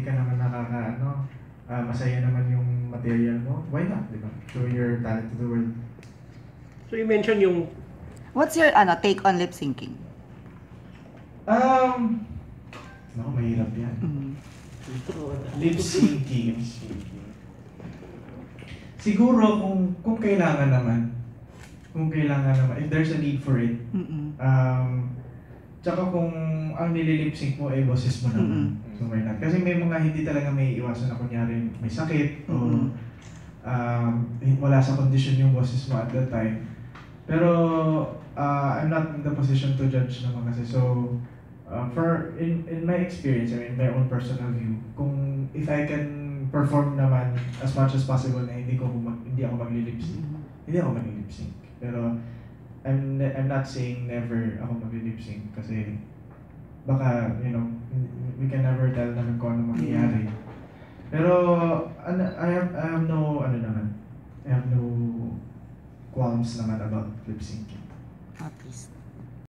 ka naman masaya naman yung material mo, why not, di ba? Show your talent to the world. So you mentioned yung... What's your take on lip syncing? Naku, mahirap yan. Lip syncing. Siguro kung kailangan naman, if there's a need for it, tsaka kung ang nililip sync mo ay boses mo naman, so why not? Kasi may mga hindi talaga may iwasan na kunyari may sakit o wala sa condition yung boses mo at that time. Pero I'm not in the position to judge naman kasi. So in my experience, I mean, my own personal view, kung if I can perform naman as much as possible na hindi ako maglilip sync, hindi ako maglilip sync. Pero I'm not saying never ako maglilip sync kasi baka, we can never tell naman kung ano mangyayari. Pero I have no qualms naman about lip syncing. At least.